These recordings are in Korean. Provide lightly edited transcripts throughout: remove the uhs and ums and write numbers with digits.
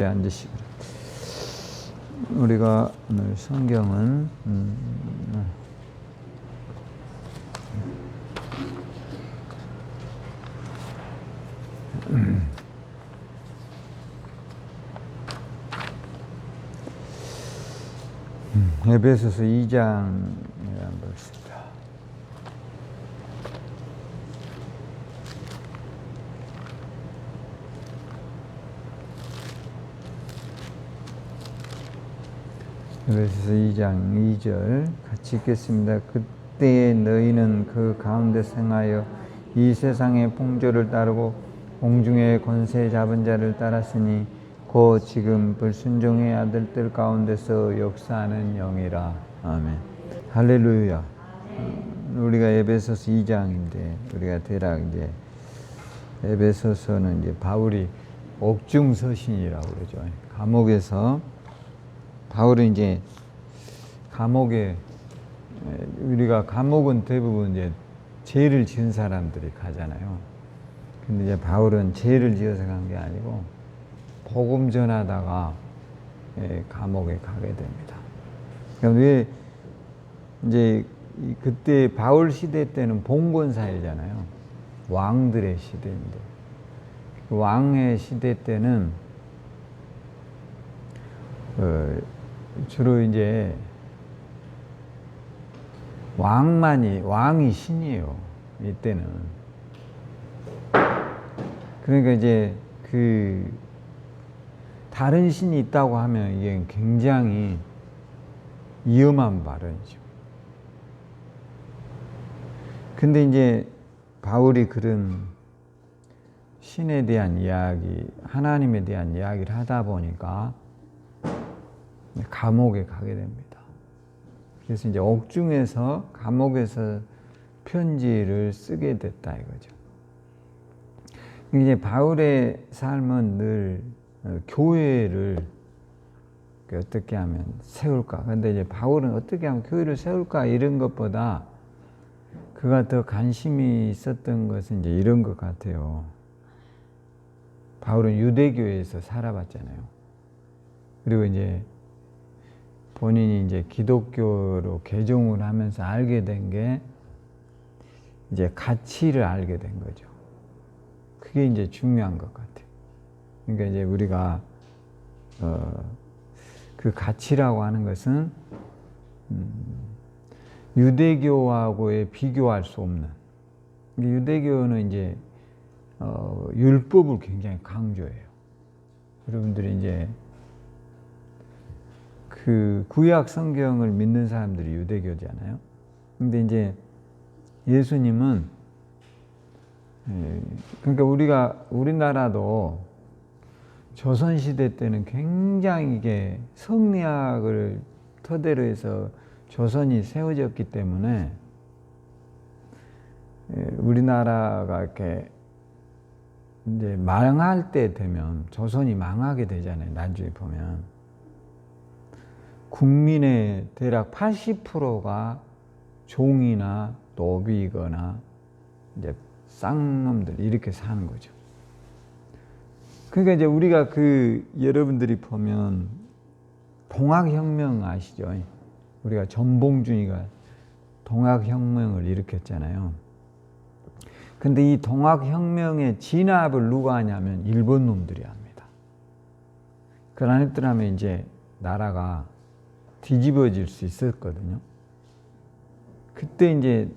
앉으시고 우리가 오늘 성경은 에베소서 2장이라는 것입니다. 에베소서 2장 2절 같이 읽겠습니다. 그때에 너희는 그 가운데 생하여 이 세상의 풍조를 따르고 공중의 권세 잡은 자를 따랐으니 곧 지금 불순종의 아들들 가운데서 역사하는 영이라. 아멘. 할렐루야. 우리가 에베소서 2장인데 우리가 대략 이제 에베소서는 이제 바울이 옥중 서신이라고 그러죠. 감옥에서 바울은 이제 감옥에, 우리가 감옥은 대부분 이제 죄를 지은 사람들이 가잖아요. 근데 이제 바울은 죄를 지어서 간 게 아니고 복음 전하다가 감옥에 가게 됩니다. 그러니까 왜 이제 그때 바울 시대 때는 봉건 사회잖아요. 왕들의 시대인데 왕의 시대 때는 주로 이제 왕이 신이에요. 이때는. 그러니까 이제 다른 신이 있다고 하면 이게 굉장히 위험한 발언이죠. 근데 이제 바울이 그런 신에 대한 이야기, 하나님에 대한 이야기를 하다 보니까 감옥에 가게 됩니다. 그래서 이제 옥중에서 감옥에서 편지를 쓰게 됐다 이거죠. 이제 바울의 삶은 늘 교회를 어떻게 하면 세울까. 근데 이제 바울은 어떻게 하면 교회를 세울까 이런 것보다 그가 더 관심이 있었던 것은 이제 이런 것 같아요. 바울은 유대교에서 살아봤잖아요. 그리고 이제 본인이 이제 기독교로 개종을 하면서 알게 된 게 이제 가치를 알게 된 거죠. 그게 이제 중요한 것 같아요. 그러니까 이제 우리가 그 가치라고 하는 것은 유대교하고의 비교할 수 없는. 유대교는 이제 율법을 굉장히 강조해요. 여러분들이 이제 그 구약 성경을 믿는 사람들이 유대교잖아요. 근데 이제 예수님은 그러니까 우리나라도 조선시대 때는 굉장히 이게 성리학을 토대로 해서 조선이 세워졌기 때문에 우리나라가 이렇게 이제 망할 때 되면 조선이 망하게 되잖아요. 나중에 보면 국민의 대략 80%가 종이나 노비거나 이제 쌍놈들 이렇게 사는 거죠. 그러니까 이제 우리가 여러분들이 보면 동학혁명 아시죠? 우리가 전봉준이가 동학혁명을 일으켰잖아요. 근데 이 동학혁명의 진압을 누가 하냐면 일본 놈들이 합니다. 그걸 안 했더라면 이제 나라가 뒤집어질 수 있었거든요. 그때 이제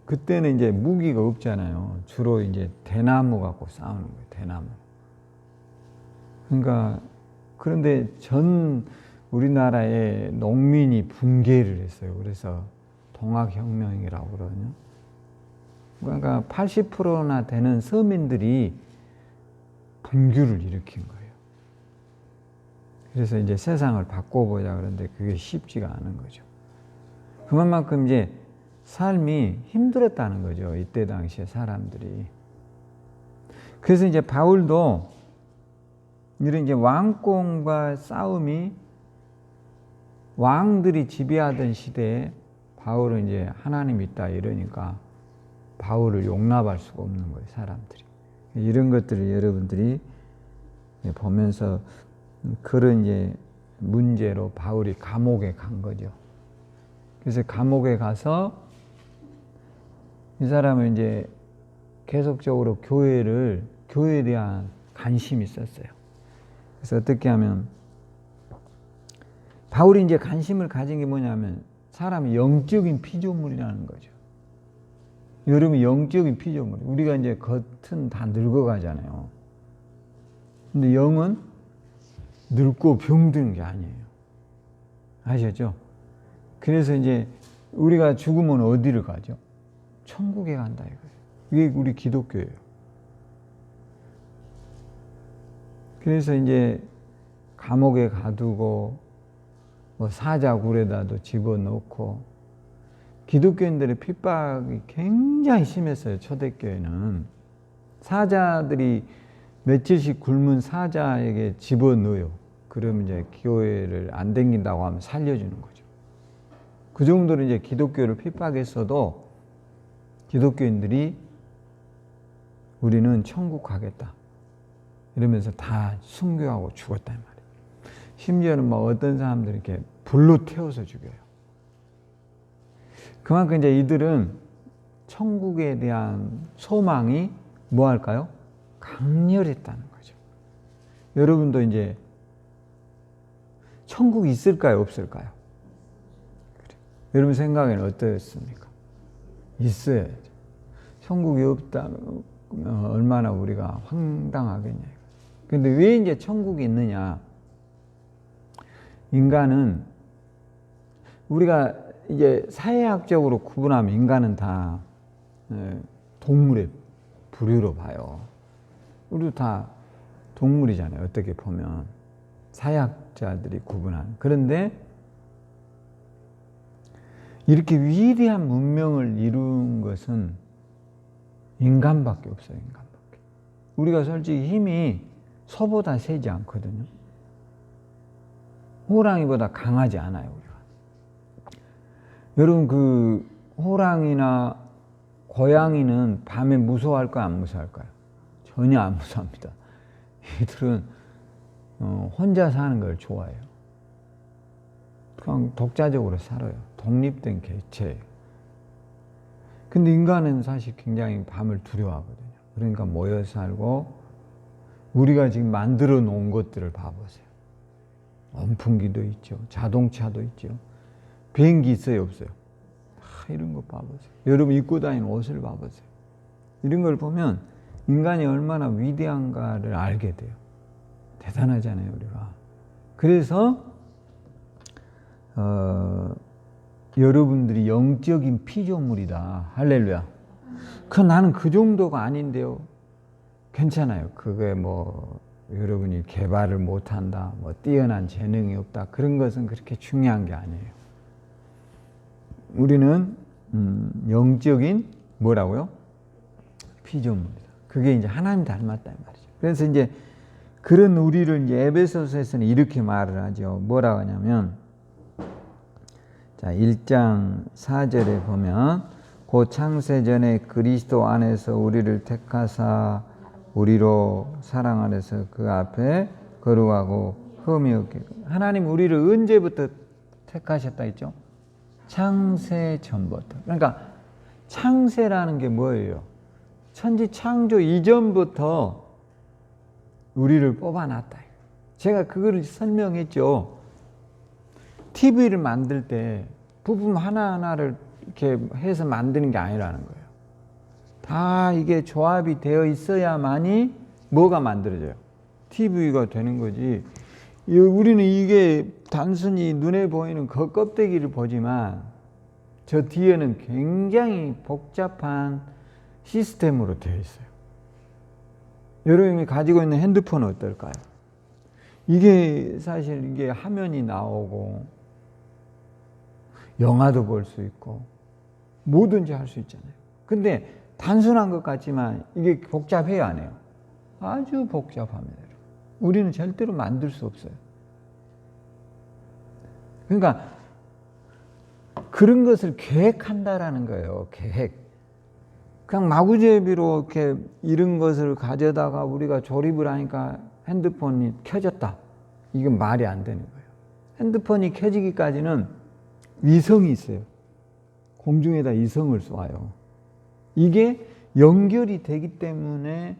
그때는 이제 무기가 없잖아요. 주로 이제 대나무 갖고 싸우는 거예요. 대나무. 그러니까 그런데 전 우리나라의 농민이 붕괴를 했어요. 그래서 동학혁명이라고 그러거든요. 그러니까 80%나 되는 서민들이 분규를 일으킨 거예요. 그래서 이제 세상을 바꿔보자 그러는데 그게 쉽지가 않은 거죠. 그만큼 이제 삶이 힘들었다는 거죠. 이때 당시에 사람들이. 그래서 이제 바울도 이런 이제 왕권과 싸움이 왕들이 지배하던 시대에 바울은 이제 하나님이 있다 이러니까 바울을 용납할 수가 없는 거예요, 사람들이. 이런 것들을 여러분들이 보면서 그런 이제 문제로 바울이 감옥에 간 거죠. 그래서 감옥에 가서 이 사람은 이제 계속적으로 교회에 대한 관심이 있었어요. 그래서 어떻게 하면 바울이 이제 관심을 가진 게 뭐냐면 사람이 영적인 피조물이라는 거죠. 여러분 영적인 피조물. 우리가 이제 겉은 다 늙어가잖아요. 근데 영은 늙고 병드는 게 아니에요. 아셨죠? 그래서 이제 우리가 죽으면 어디를 가죠? 천국에 간다 이거예요. 이게 우리 기독교예요. 그래서 이제 감옥에 가두고 뭐 사자굴에다도 집어넣고 기독교인들의 핍박이 굉장히 심했어요. 초대교회는 사자들이 며칠씩 굶은 사자에게 집어넣어요. 그러면 이제 교회를 안 댕긴다고 하면 살려주는 거죠. 그 정도로 이제 기독교를 핍박했어도 기독교인들이 우리는 천국 가겠다 이러면서 다 순교하고 죽었단 말이에요. 심지어는 뭐 어떤 사람들이 이렇게 불로 태워서 죽여요. 그만큼 이제 이들은 천국에 대한 소망이 뭐 할까요? 강렬했다는 거죠. 여러분도 이제 천국이 있을까요? 없을까요? 그래. 여러분 생각에는 어떻습니까? 있어야죠. 천국이 없다면 얼마나 우리가 황당하겠냐. 근데 왜 이제 천국이 있느냐? 인간은 우리가 이제 사회학적으로 구분하면 인간은 다 동물의 부류로 봐요. 우리도 다 동물이잖아요. 어떻게 보면 사회학자들이 구분하는. 그런데 이렇게 위대한 문명을 이룬 것은 인간밖에 없어요. 인간밖에. 우리가 솔직히 힘이 소보다 세지 않거든요. 호랑이보다 강하지 않아요. 우리가. 여러분 그 호랑이나 고양이는 밤에 무서워할까요? 안 무서워할까요? 전혀 안 무서워합니다. 이들은 혼자 사는 걸 좋아해요. 그냥 독자적으로 살아요. 독립된 개체예요. 근데 인간은 사실 굉장히 밤을 두려워하거든요. 그러니까 모여 살고 우리가 지금 만들어 놓은 것들을 봐보세요. 원풍기도 있죠. 자동차도 있죠. 비행기 있어요? 없어요? 이런 거 봐보세요. 여러분 입고 다니는 옷을 봐보세요. 이런 걸 보면 인간이 얼마나 위대한가를 알게 돼요. 대단하잖아요, 우리가. 그래서 여러분들이 영적인 피조물이다. 할렐루야. 나는 그 정도가 아닌데요. 괜찮아요. 그게 뭐 여러분이 개발을 못한다, 뭐 뛰어난 재능이 없다. 그런 것은 그렇게 중요한 게 아니에요. 우리는 영적인 뭐라고요? 피조물이다. 그게 이제 하나님 닮았다 이 말이죠. 그래서 이제 그런 우리를 이제 에베소서에서는 이렇게 말을 하죠. 뭐라고 하냐면 자 1장 4절에 보면 곧 창세전에 그리스도 안에서 우리를 택하사 우리로 사랑 안에서 그 앞에 거룩하고 흠이 없게. 하나님 우리를 언제부터 택하셨다 했죠? 창세 전부터. 그러니까 창세라는 게 뭐예요? 천지 창조 이전부터 우리를 뽑아놨다. 제가 그거를 설명했죠. TV를 만들 때 부품 하나하나를 이렇게 해서 만드는 게 아니라는 거예요. 다 이게 조합이 되어 있어야만이 뭐가 만들어져요? TV가 되는 거지. 우리는 이게 단순히 눈에 보이는 그 껍데기를 보지만 저 뒤에는 굉장히 복잡한 시스템으로 되어 있어요. 여러분이 가지고 있는 핸드폰은 어떨까요? 이게 사실 이게 화면이 나오고 영화도 볼 수 있고 뭐든지 할 수 있잖아요. 근데 단순한 것 같지만 이게 복잡해요, 안 해요? 아주 복잡합니다. 우리는 절대로 만들 수 없어요. 그러니까 그런 것을 계획한다라는 거예요. 계획. 그냥 마구잡이로 이렇게 이런 것을 가져다가 우리가 조립을 하니까 핸드폰이 켜졌다. 이건 말이 안 되는 거예요. 핸드폰이 켜지기까지는 위성이 있어요. 공중에다 위성을 쏘아요. 이게 연결이 되기 때문에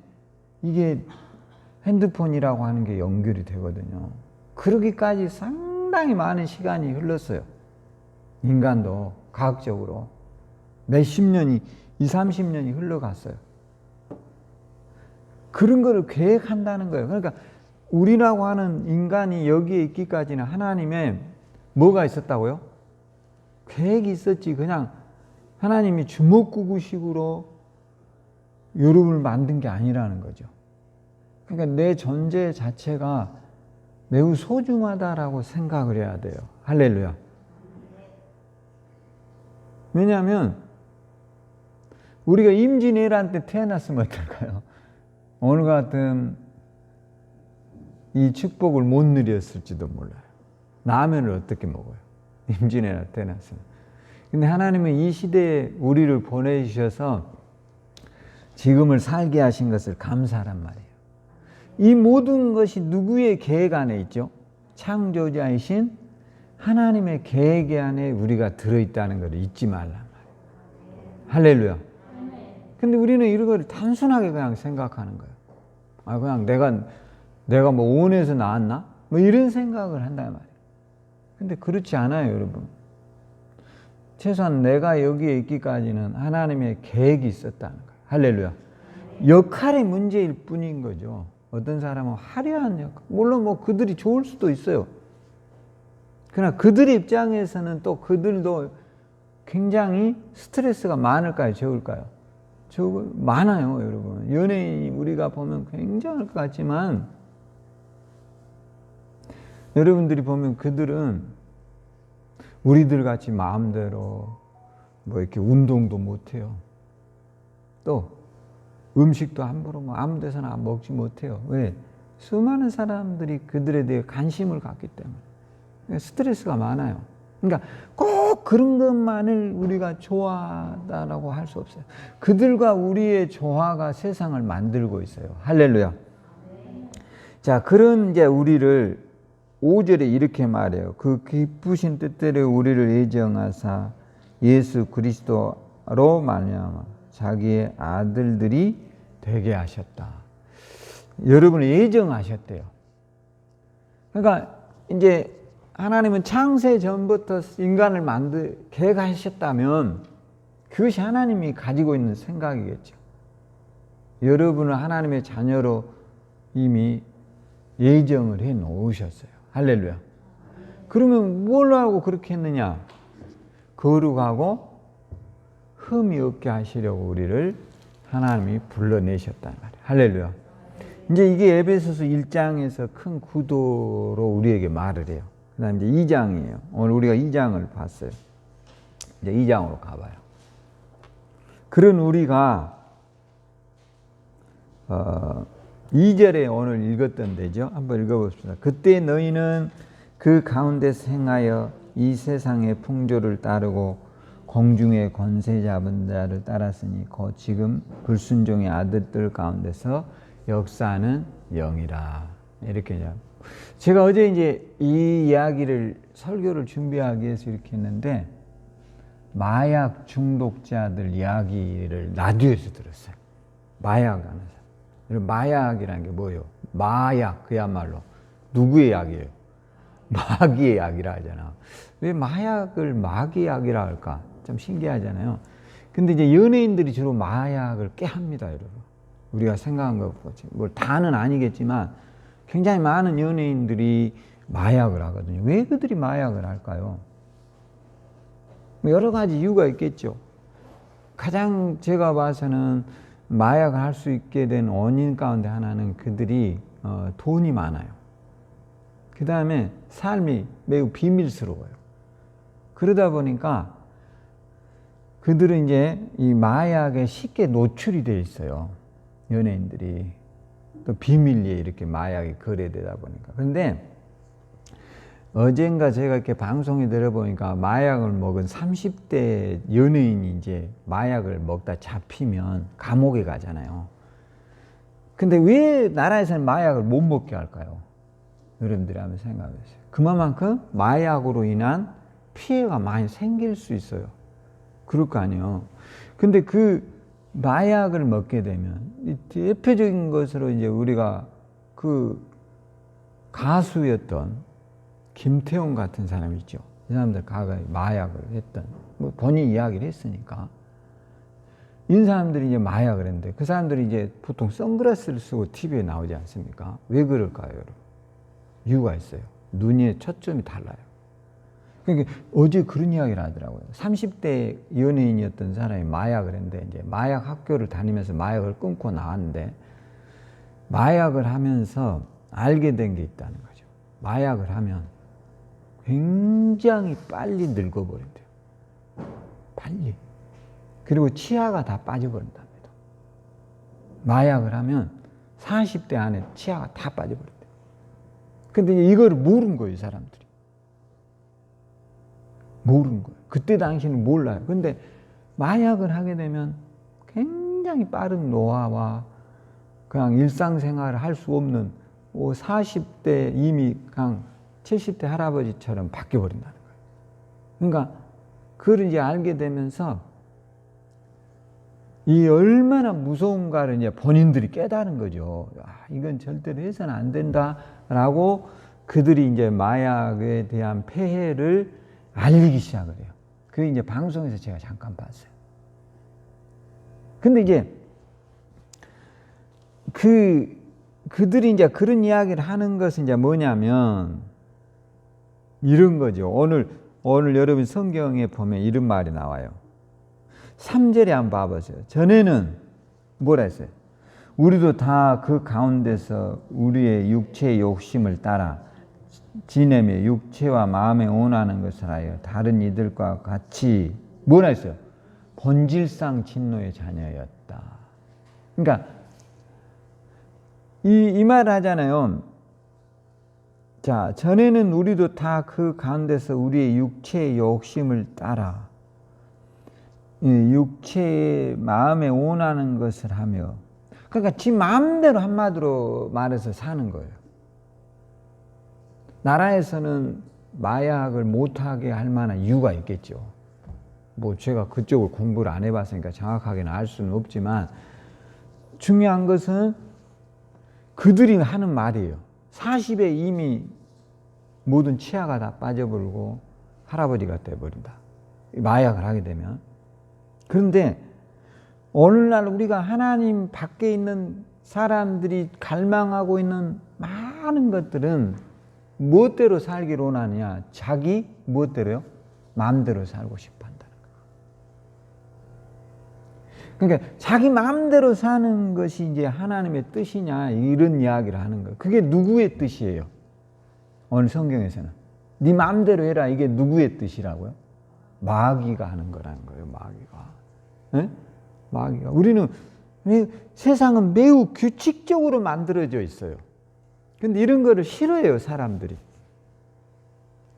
이게 핸드폰이라고 하는 게 연결이 되거든요. 그러기까지 상당히 많은 시간이 흘렀어요. 인간도 과학적으로 몇십 년이 20, 30년이 흘러갔어요. 그런 거를 계획한다는 거예요. 그러니까 우리라고 하는 인간이 여기에 있기까지는 하나님의 뭐가 있었다고요? 계획이 있었지. 그냥 하나님이 주먹구구식으로 여러분을 만든 게 아니라는 거죠. 그러니까 내 존재 자체가 매우 소중하다라고 생각을 해야 돼요. 할렐루야. 왜냐하면 우리가 임진왜란 때 태어났으면 어떨까요? 오늘 같은 이 축복을 못 누렸을지도 몰라요. 라면을 어떻게 먹어요? 임진왜란 태어났으면. 근데 하나님은 이 시대에 우리를 보내주셔서 지금을 살게 하신 것을 감사하란 말이에요. 이 모든 것이 누구의 계획 안에 있죠? 창조자이신 하나님의 계획 안에 우리가 들어있다는 걸 잊지 말란 말이에요. 할렐루야. 근데 우리는 이런 걸 단순하게 그냥 생각하는 거예요. 아, 그냥 내가 뭐 원에서 나왔나? 뭐 이런 생각을 한단 말이에요. 근데 그렇지 않아요, 여러분. 최소한 내가 여기에 있기까지는 하나님의 계획이 있었다는 거예요. 할렐루야. 역할의 문제일 뿐인 거죠. 어떤 사람은 화려한 역할, 물론 뭐 그들이 좋을 수도 있어요. 그러나 그들의 입장에서는 또 그들도 굉장히 스트레스가 많을까요? 적을까요? 많아요, 여러분. 연예인이 우리가 보면 굉장할 것 같지만 여러분들이 보면 그들은 우리들 같이 마음대로 뭐 이렇게 운동도 못해요. 또 음식도 함부로 뭐 아무 데서나 먹지 못해요. 왜? 수많은 사람들이 그들에 대해 관심을 갖기 때문에 스트레스가 많아요. 그러니까 꼭 그런 것만을 우리가 좋아하다라고 할 수 없어요. 그들과 우리의 조화가 세상을 만들고 있어요. 할렐루야. 자, 그런 이제 우리를 5절에 이렇게 말해요. 그 기쁘신 뜻대로 우리를 예정하사 예수 그리스도로 말미암아 자기의 아들들이 되게 하셨다. 여러분을 예정하셨대요. 그러니까 이제 하나님은 창세 전부터 인간을 계획하셨다면 그것이 하나님이 가지고 있는 생각이겠죠. 여러분을 하나님의 자녀로 이미 예정을 해 놓으셨어요. 할렐루야. 그러면 뭘 하고 그렇게 했느냐? 거룩하고 흠이 없게 하시려고 우리를 하나님이 불러내셨단 말이에요. 할렐루야. 이제 이게 에베소서 1장에서 큰 구도로 우리에게 말을 해요. 그 다음에 이제 2장이에요. 오늘 우리가 2장을 봤어요. 이제 2장으로 가봐요. 그런 우리가 2절에 오늘 읽었던 데죠. 한번 읽어봅시다. 그때 너희는 그 가운데서 행하여 이 세상의 풍조를 따르고 공중의 권세 잡은 자를 따랐으니 곧 지금 불순종의 아들들 가운데서 역사하는 영이라. 이렇게 제가 어제 이제 이 이야기를 설교를 준비하기 위해서 이렇게 했는데 마약 중독자들 이야기를 라디오에서 들었어요. 마약 하면서. 마약이라는 게 뭐예요? 마약, 그야말로 누구의 약이에요? 마귀의 약이라 하잖아. 왜 마약을 마귀의 약이라 할까? 참 신기하잖아요. 근데 이제 연예인들이 주로 마약을 꽤 합니다, 여러분. 우리가 생각한 것보다 뭘 다는 아니겠지만 굉장히 많은 연예인들이 마약을 하거든요. 왜 그들이 마약을 할까요? 여러 가지 이유가 있겠죠. 가장 제가 봐서는 마약을 할 수 있게 된 원인 가운데 하나는 그들이 돈이 많아요. 그 다음에 삶이 매우 비밀스러워요. 그러다 보니까 그들은 이제 이 마약에 쉽게 노출이 되어 있어요. 연예인들이. 또 비밀리에 이렇게 마약이 거래되다 보니까. 그런데 어젠가 제가 이렇게 방송에 들어보니까 마약을 먹은 30대 연예인이 이제 마약을 먹다 잡히면 감옥에 가잖아요. 근데 왜 나라에서는 마약을 못 먹게 할까요? 여러분들이 한번 생각해 보세요. 그만큼 마약으로 인한 피해가 많이 생길 수 있어요. 그럴 거 아니에요. 근데 그 마약을 먹게 되면 대표적인 것으로 이제 우리가 그 가수였던 김태훈 같은 사람이 있죠. 이 사람들 과거에 마약을 했던, 뭐 본인 이야기를 했으니까. 이 사람들이 이제 마약을 했는데 그 사람들이 이제 보통 선글라스를 쓰고 TV에 나오지 않습니까? 왜 그럴까요, 여러분? 이유가 있어요. 눈의 초점이 달라요. 그러니까 어제 그런 이야기를 하더라고요. 30대 연예인이었던 사람이 마약을 했는데 이제 마약 학교를 다니면서 마약을 끊고 나왔는데 마약을 하면서 알게 된 게 있다는 거죠. 마약을 하면 굉장히 빨리 늙어버린대요. 빨리. 그리고 치아가 다 빠져버린답니다. 마약을 하면 40대 안에 치아가 다 빠져버린대요. 근데 이거를 모르는 거예요, 이 사람들이. 모르는 거예요. 그때 당시는 몰라요. 근데 마약을 하게 되면 굉장히 빠른 노화와 그냥 일상생활을 할 수 없는 40대 이미 그냥 70대 할아버지처럼 바뀌어버린다는 거예요. 그러니까 그걸 이제 알게 되면서 이 얼마나 무서운가를 이제 본인들이 깨달은 거죠. 이건 절대로 해서는 안 된다라고 그들이 이제 마약에 대한 폐해를 알리기 시작을 해요. 그게 이제 방송에서 제가 잠깐 봤어요. 근데 이제 그들이 이제 그런 이야기를 하는 것은 이제 뭐냐면 이런 거죠. 오늘 여러분 성경에 보면 이런 말이 나와요. 3절에 한번 봐보세요. 전에는 뭐라 했어요? 우리도 다 그 가운데서 우리의 육체의 욕심을 따라 지내며 육체와 마음에 원하는 것을 하여 다른 이들과 같이 뭐라 했어요? 본질상 진노의 자녀였다. 그러니까 이 말을 하잖아요. 자, 전에는 우리도 다 그 가운데서 우리의 육체의 욕심을 따라 육체의 마음에 원하는 것을 하며, 그러니까 지 마음대로 한마디로 말해서 사는 거예요. 나라에서는 마약을 못하게 할 만한 이유가 있겠죠. 뭐 제가 그쪽을 공부를 안 해봤으니까 정확하게는 알 수는 없지만 중요한 것은 그들이 하는 말이에요. 40에 이미 모든 치아가 다 빠져버리고 할아버지가 돼버린다. 마약을 하게 되면. 그런데 오늘날 우리가 하나님 밖에 있는 사람들이 갈망하고 있는 많은 것들은 무엇대로 살기를 원하느냐? 자기 무엇대로요? 마음대로 살고 싶어 한다는 거예요. 그러니까 자기 마음대로 사는 것이 이제 하나님의 뜻이냐 이런 이야기를 하는 거예요. 그게 누구의 뜻이에요? 오늘 성경에서는 네 마음대로 해라, 이게 누구의 뜻이라고요? 마귀가 하는 거라는 거예요. 마귀가. 네? 마귀가. 우리는 세상은 매우 규칙적으로 만들어져 있어요. 근데 이런 거를 싫어해요, 사람들이.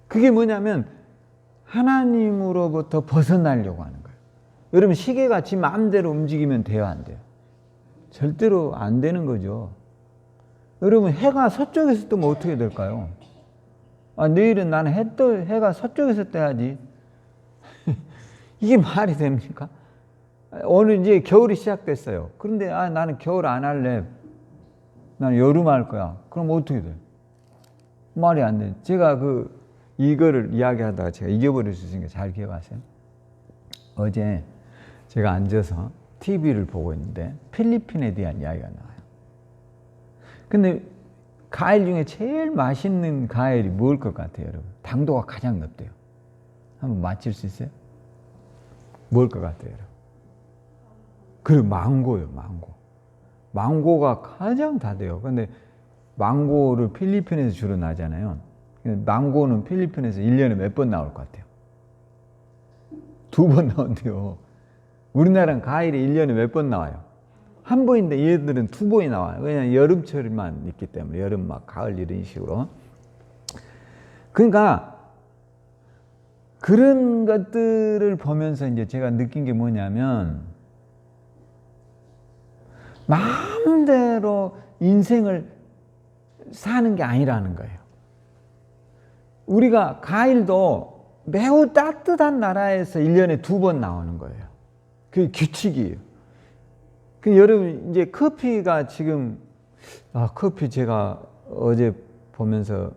그게 뭐냐면 하나님으로부터 벗어나려고 하는 거예요. 여러분, 시계가 지 마음대로 움직이면 돼요, 안 돼요? 절대로 안 되는 거죠. 여러분, 해가 서쪽에서 뜨면 어떻게 될까요? 내일은 나는 해가 서쪽에서 떠야지. 이게 말이 됩니까? 오늘 이제 겨울이 시작됐어요. 그런데 나는 겨울 안 할래. 나는 여름 할 거야. 그럼 어떻게 돼? 말이 안 돼. 제가 이거를 이야기하다가 제가 잊어버릴 수 있으니까 잘 기억하세요. 어제 제가 앉아서 TV를 보고 있는데 필리핀에 대한 이야기가 나와요. 근데 과일 중에 제일 맛있는 과일이 뭘 것 같아요, 여러분? 당도가 가장 높대요. 한번 맞힐 수 있어요? 뭘 것 같아요, 여러분? 그리고 망고요, 망고. 망고가 가장 다돼요. 근데 망고를 필리핀에서 주로 나잖아요. 망고는 필리핀에서 1년에 몇 번 나올 것 같아요? 2번 나온대요. 우리나라는 과일이 1년에 몇 번 나와요? 한 번인데 얘들은 2번이 나와요. 왜냐하면 여름철만 있기 때문에. 여름 막 가을 이런 식으로. 그러니까 그런 것들을 보면서 이제 제가 느낀 게 뭐냐면 마음대로 인생을 사는 게 아니라는 거예요. 우리가 과일도 매우 따뜻한 나라에서 1년에 2번 나오는 거예요. 그게 규칙이에요. 여러분, 이제 커피가 지금, 커피 제가 어제 보면서,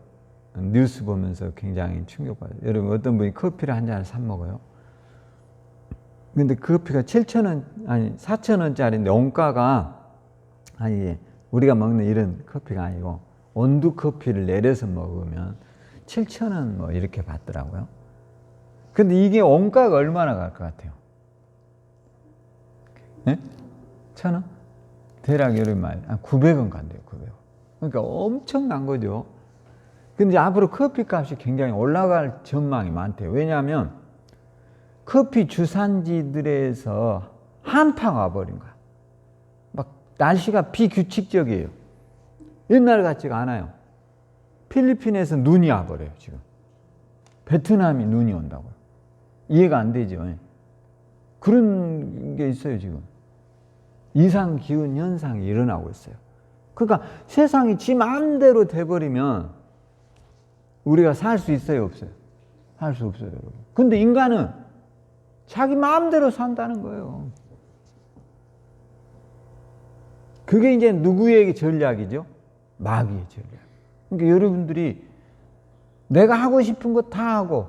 뉴스 보면서 굉장히 충격받아요. 여러분, 어떤 분이 커피를 한 잔을 사 먹어요. 근데 그 커피가 7,000원, 아니, 4,000원짜리인데, 원가가, 아니, 우리가 먹는 이런 커피가 아니고, 원두 커피를 내려서 먹으면 7,000원 뭐 이렇게 받더라고요. 근데 이게 원가가 얼마나 갈 것 같아요? 네? 1,000원? 대략 여러분 말, 900원 간대요, 900원. 그러니까 엄청난 거죠. 근데 앞으로 커피 값이 굉장히 올라갈 전망이 많대요. 왜냐하면 커피 주산지들에서 한파가 와버린 거야. 막 날씨가 비규칙적이에요. 옛날 같지가 않아요. 필리핀에서 눈이 와버려요, 지금. 베트남이 눈이 온다고요. 이해가 안 되죠. 그런 게 있어요, 지금. 이상 기후 현상이 일어나고 있어요. 그러니까 세상이 지 마음대로 돼버리면 우리가 살 수 있어요, 없어요? 살 수 없어요, 여러분. 근데 인간은 자기 마음대로 산다는 거예요. 그게 이제 누구의 전략이죠? 마귀의 전략. 그러니까 여러분들이 내가 하고 싶은 거 다 하고,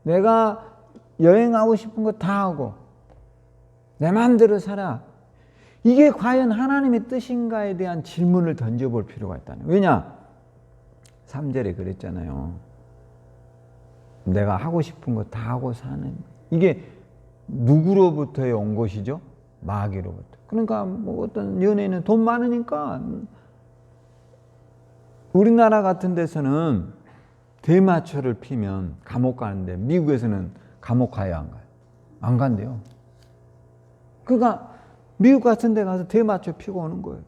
내가 여행하고 싶은 거 다 하고, 내 마음대로 살아. 이게 과연 하나님의 뜻인가에 대한 질문을 던져볼 필요가 있다는 거예요. 왜냐? 3절에 그랬잖아요. 내가 하고 싶은 거 다 하고 사는. 이게 누구로부터 온 것이죠? 마귀로부터. 그러니까 뭐 어떤 연예인은 돈 많으니까, 우리나라 같은 데서는 대마초를 피면 감옥 가는데 미국에서는 감옥 가요, 안 가요? 안 간대요. 그러니까 미국 같은 데 가서 대마초 피고 오는 거예요.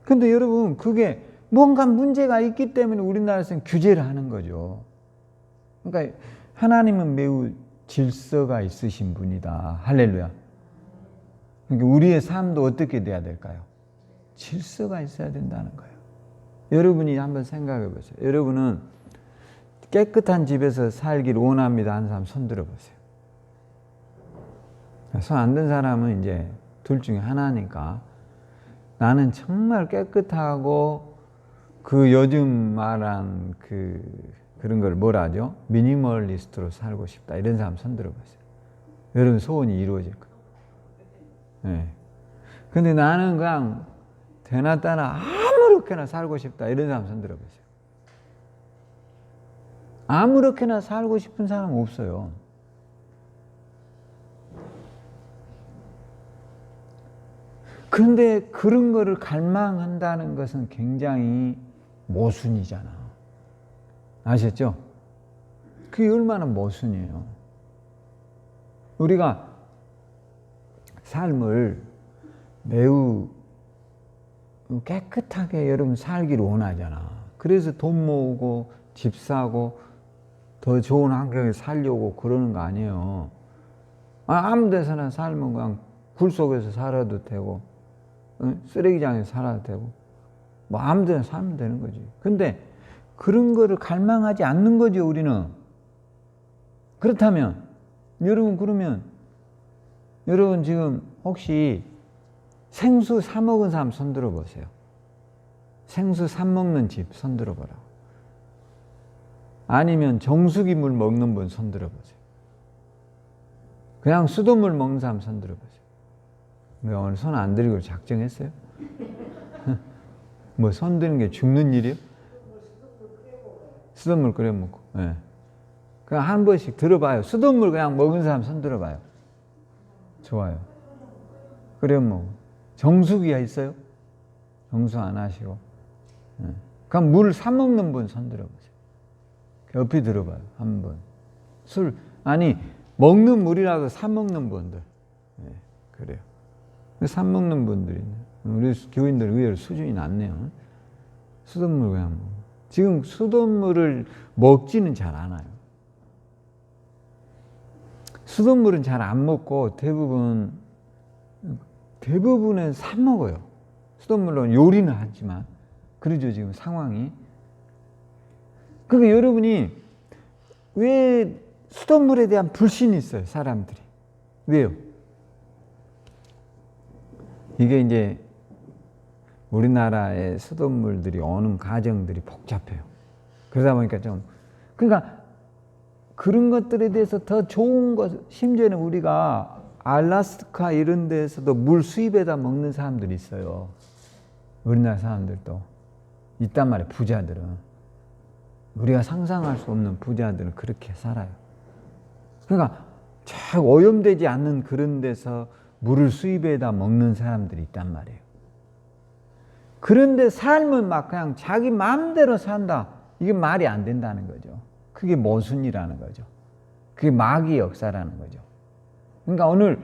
근데 여러분, 그게 뭔가 문제가 있기 때문에 우리나라에서는 규제를 하는 거죠. 그러니까 하나님은 매우 질서가 있으신 분이다. 할렐루야. 그러니까 우리의 삶도 어떻게 돼야 될까요? 질서가 있어야 된다는 거예요. 여러분이 한번 생각해 보세요. 여러분은 깨끗한 집에서 살기를 원합니다 하는 사람 손 들어 보세요. 손 안 든 사람은 이제 둘 중에 하나니까, 나는 정말 깨끗하고 그 요즘 말한 그런 걸 뭐라 하죠? 미니멀리스트로 살고 싶다. 이런 사람 손 들어 보세요. 여러분 소원이 이루어질 거예요. 네. 근데 나는 그냥 되나 따나 아무렇게나 살고 싶다. 이런 사람 손 들어 보세요. 아무렇게나 살고 싶은 사람 없어요. 그런데 그런 거를 갈망한다는 것은 굉장히 모순이잖아. 아셨죠? 그게 얼마나 모순이에요. 우리가 삶을 매우 깨끗하게 여러분 살기를 원하잖아. 그래서 돈 모으고 집 사고 더 좋은 환경에 살려고 그러는 거 아니에요. 아무 데서나 살면 그냥 굴 속에서 살아도 되고, 쓰레기장에서 살아도 되고, 뭐 아무 데나 살면 되는 거지. 근데 그런 거를 갈망하지 않는 거죠, 우리는. 그렇다면 여러분, 그러면 여러분 지금 혹시 생수 사 먹은 사람 손 들어 보세요. 생수 사 먹는 집 손 들어 보라고. 아니면 정수기 물 먹는 분 손 들어 보세요. 그냥 수돗물 먹는 사람 손 들어 보세요. 뭐 오늘 손 안 들이고 작정했어요? 뭐 손 드는 게 죽는 일이요? 수돗물 끓여 먹고. 네. 그냥 한 번씩 들어봐요. 수돗물 그냥 먹은 사람 손 들어봐요. 좋아요. 그래 뭐 정수기가 있어요? 정수 안 하시고. 네. 그럼 물 사 먹는 분 손 들어보세요. 옆에 들어봐요. 한 번. 술 아니 먹는 물이라고 사 먹는 분들. 네. 그래요. 사 먹는 분들이 우리 교인들 의외로 수준이 낮네요. 수돗물 그냥 먹고. 지금 수돗물을 먹지는 잘 않아요. 수돗물은 잘 안 먹고 대부분 대부분은 사 먹어요. 수돗물로 요리는 하지만. 그러죠, 지금 상황이. 그러니까 여러분이 왜 수돗물에 대한 불신이 있어요, 사람들이. 왜요? 이게 이제 우리나라의 수돗물들이 오는 과정들이 복잡해요. 그러다 보니까 좀, 그러니까 그런 것들에 대해서 더 좋은 것, 심지어는 우리가 알래스카 이런 데에서도 물 수입에다 먹는 사람들이 있어요. 우리나라 사람들도 있단 말이에요, 부자들은. 우리가 상상할 수 없는 부자들은 그렇게 살아요. 그러니까 잘 오염되지 않는 그런 데서 물을 수입에다 먹는 사람들이 있단 말이에요. 그런데 삶은 막 그냥 자기 마음대로 산다. 이게 말이 안 된다는 거죠. 그게 모순이라는 거죠. 그게 마귀의 역사라는 거죠. 그러니까 오늘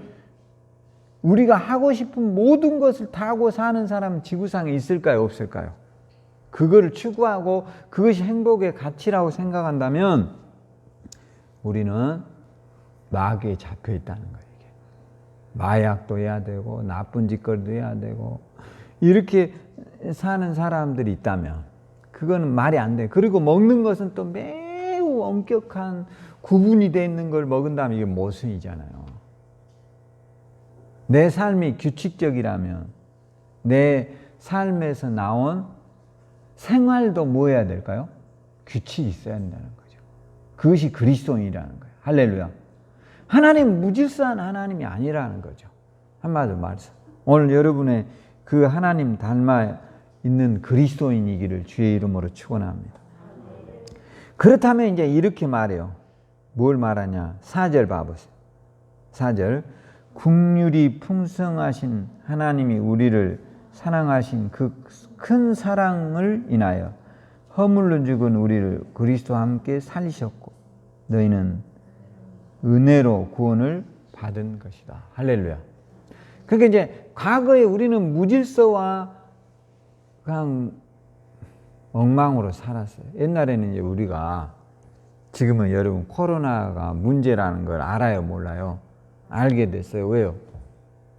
우리가 하고 싶은 모든 것을 다 하고 사는 사람은 지구상에 있을까요? 없을까요? 그거를 추구하고 그것이 행복의 가치라고 생각한다면 우리는 마귀에 잡혀 있다는 거예요. 이게. 마약도 해야 되고 나쁜 짓거리도 해야 되고 이렇게 사는 사람들이 있다면 그거는 말이 안 돼. 그리고 먹는 것은 또 매우 엄격한 구분이 되어 있는 걸 먹은다면 이게 모순이잖아요. 내 삶이 규칙적이라면 내 삶에서 나온 생활도 뭐 해야 될까요? 규칙이 있어야 한다는 거죠. 그것이 그리스도인이라는 거예요. 할렐루야. 하나님 무질서한 하나님이 아니라는 거죠. 한마디로 말해서 오늘 여러분의 그 하나님 닮아 있는 그리스도인이기를 주의 이름으로 축원합니다. 그렇다면 이제 이렇게 말해요. 뭘 말하냐? 4절 봐보세요. 4절 긍휼이 풍성하신 하나님이 우리를 사랑하신 그 큰 사랑을 인하여 허물로 죽은 우리를 그리스도와 함께 살리셨고 너희는 은혜로 구원을 받은 것이다. 할렐루야. 그러니까 이제 과거에 우리는 무질서와 그냥 엉망으로 살았어요. 옛날에는 이제 우리가 지금은 여러분 코로나가 문제라는 걸 알아요, 몰라요? 알게 됐어요. 왜요?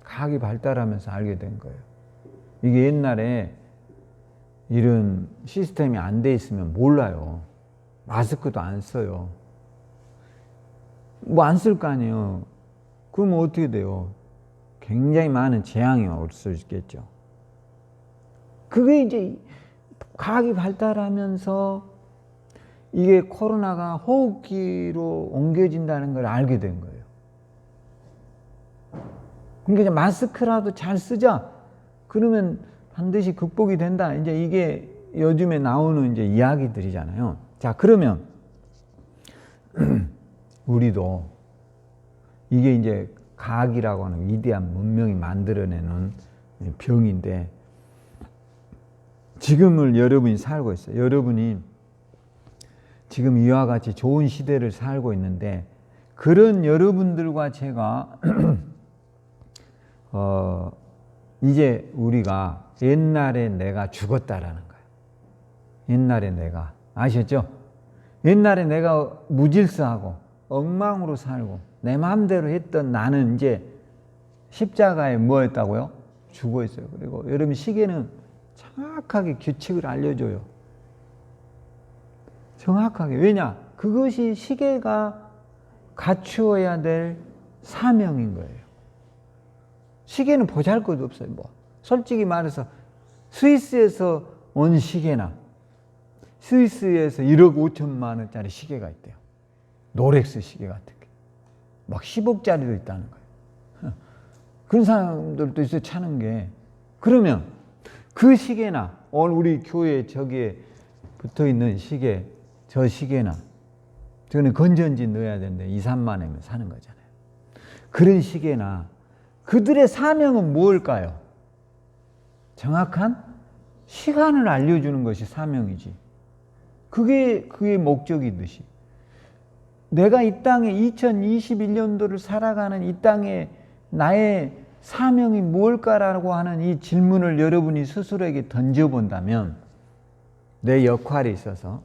과학이 발달하면서 알게 된 거예요. 이게 옛날에 이런 시스템이 안 돼 있으면 몰라요. 마스크도 안 써요. 뭐 안 쓸 거 아니에요. 그러면 어떻게 돼요? 굉장히 많은 재앙이 올 수 있겠죠. 그게 이제 과학이 발달하면서 이게 코로나가 호흡기로 옮겨진다는 걸 알게 된 거예요. 그러니까 이제 마스크라도 잘 쓰자. 그러면 반드시 극복이 된다. 이제 이게 요즘에 나오는 이제 이야기들이잖아요. 자, 그러면 우리도 이게 이제 과학이라고 하는 위대한 문명이 만들어내는 병인데 지금을 여러분이 살고 있어요. 여러분이 지금 이와 같이 좋은 시대를 살고 있는데 그런 여러분들과 제가 이제 우리가 옛날에 내가 죽었다라는 거예요. 옛날에 내가 아셨죠? 옛날에 내가 무질서하고 엉망으로 살고 내 마음대로 했던 나는 이제 십자가에 뭐 했다고요? 죽어 있어요. 그리고 여러분 시계는 정확하게 규칙을 알려줘요. 정확하게. 왜냐? 그것이 시계가 갖추어야 될 사명인 거예요. 시계는 보잘것 없어요. 뭐 솔직히 말해서 스위스에서 온 시계나 스위스에서 1억 5천만 원짜리 시계가 있대요. 롤렉스 시계 같은 게. 막 10억짜리도 있다는 거예요. 그런 사람들도 있어요, 차는 게. 그러면 그 시계나 오늘 우리 교회 저기에 붙어 있는 시계, 저 시계나 저는 건전지 넣어야 되는데 2, 3만 원이면 사는 거잖아요. 그런 시계나 그들의 사명은 무엇일까요? 정확한 시간을 알려주는 것이 사명이지. 그게 그의 목적이듯이. 내가 이 땅에 2021년도를 살아가는 이 땅에 나의 사명이 무엇일까라고 하는 이 질문을 여러분이 스스로에게 던져본다면 내 역할에 있어서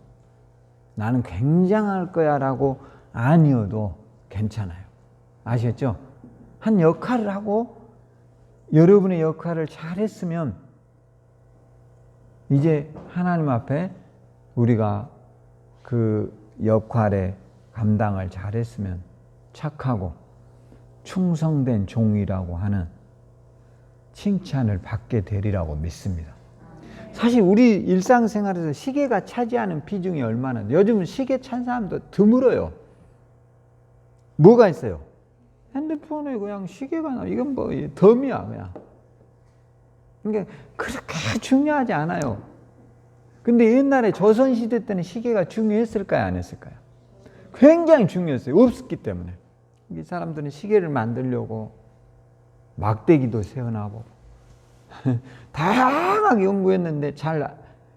나는 굉장할 거야 라고 아니어도 괜찮아요. 아시겠죠? 한 역할을 하고 여러분의 역할을 잘했으면 이제 하나님 앞에 우리가 그 역할의 감당을 잘했으면 착하고 충성된 종이라고 하는 칭찬을 받게 되리라고 믿습니다. 사실 우리 일상생활에서 시계가 차지하는 비중이 얼마나, 요즘은 시계 찬 사람도 드물어요. 뭐가 있어요? 핸드폰에 그냥 시계가 나, 이건 뭐 덤이야 그냥. 그러니까 그렇게 중요하지 않아요. 근데 옛날에 조선시대 때는 시계가 중요했을까요? 안 했을까요? 굉장히 중요했어요. 없었기 때문에. 이 사람들은 시계를 만들려고 막대기도 세워나보고 다양하게 연구했는데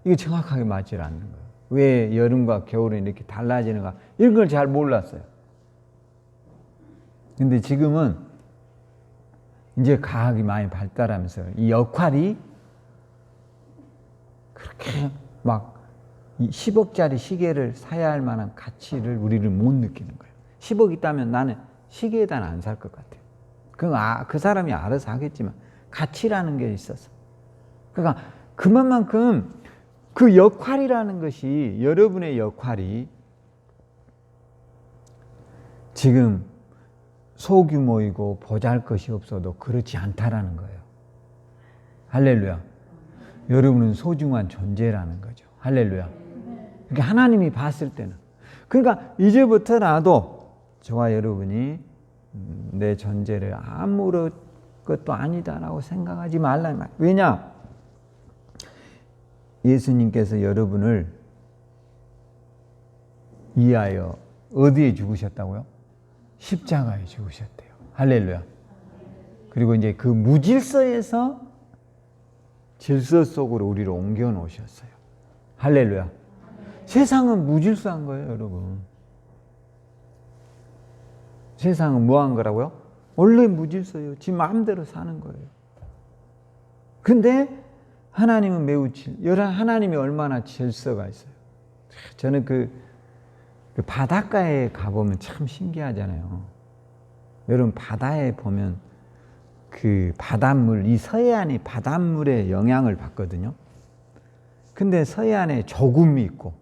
이거 정확하게 맞지 않는 거예요. 왜 여름과 겨울은 이렇게 달라지는가, 이런 걸 잘 몰랐어요. 근데 지금은 이제 과학이 많이 발달하면서 이 역할이 그렇게 막 10억짜리 시계를 사야 할 만한 가치를 우리를 못 느끼는 거예요. 10억 있다면 나는 시계에다 안 살 것 같아요. 그 사람이 알아서 하겠지만 가치라는 게 있어서. 그러니까 그만큼 그 역할이라는 것이, 여러분의 역할이 지금 소규모이고 보잘것이 없어도 그렇지 않다라는 거예요. 할렐루야. 여러분은 소중한 존재라는 거죠. 할렐루야. 그러니까 하나님이 봤을 때는, 그러니까 이제부터 나도 저와 여러분이 내 존재를 아무런 것도 아니다라고 생각하지 말라. 왜냐? 예수님께서 여러분을 위하여 어디에 죽으셨다고요? 십자가에 죽으셨대요. 할렐루야. 그리고 이제 그 무질서에서 질서 속으로 우리를 옮겨 놓으셨어요. 할렐루야. 세상은 무질서한 거예요, 여러분. 세상은 뭐 한 거라고요? 원래 무질서예요. 지 마음대로 사는 거예요. 근데 하나님은 하나님이 얼마나 질서가 있어요. 저는 그 바닷가에 가보면 참 신기하잖아요. 여러분, 바다에 보면 그 바닷물, 이 서해안이 바닷물의 영향을 받거든요. 근데 서해안에 조금이 있고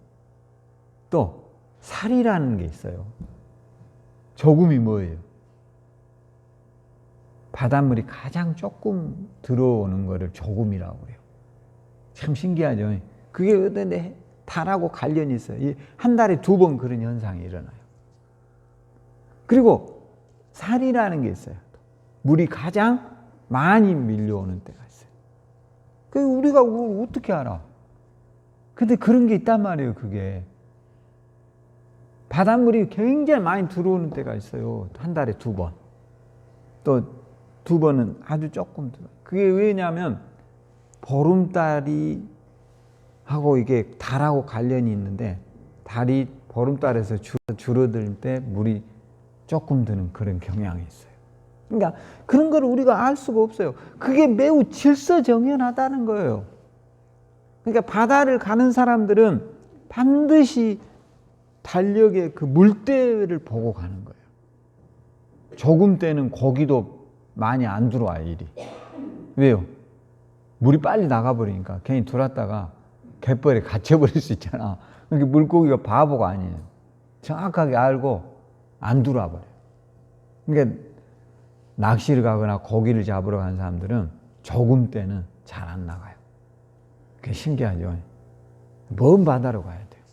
또 살이라는 게 있어요. 조금이 뭐예요? 바닷물이 가장 조금 들어오는 거를 조금이라고 해요. 참 신기하죠. 그게 어떤데 달하고 관련이 있어요. 한 달에 2번 그런 현상이 일어나요. 그리고 살이라는 게 있어요. 물이 가장 많이 밀려오는 때가 있어요. 그 우리가 어떻게 알아? 근데 그런 게 있단 말이에요. 그게 바닷물이 굉장히 많이 들어오는 때가 있어요. 한 달에 2번. 또 2번은 아주 조금 들어요. 그게 왜냐하면 보름달이 하고 이게 달하고 관련이 있는데, 달이 보름달에서 줄어들 때 물이 조금 드는 그런 경향이 있어요. 그러니까 그런 걸 우리가 알 수가 없어요. 그게 매우 질서정연하다는 거예요. 그러니까 바다를 가는 사람들은 반드시 달력의 그 물때를 보고 가는 거예요. 조금 때는 고기도 많이 안 들어와요, 일이. 왜요? 물이 빨리 나가버리니까 괜히 들어왔다가 갯벌에 갇혀버릴 수 있잖아. 그러니까 물고기가 바보가 아니에요. 정확하게 알고 안 들어와 버려요. 그러니까 낚시를 가거나 고기를 잡으러 간 사람들은 조금 때는 잘 안 나가요. 그게 신기하죠. 먼 바다로 가야 돼요.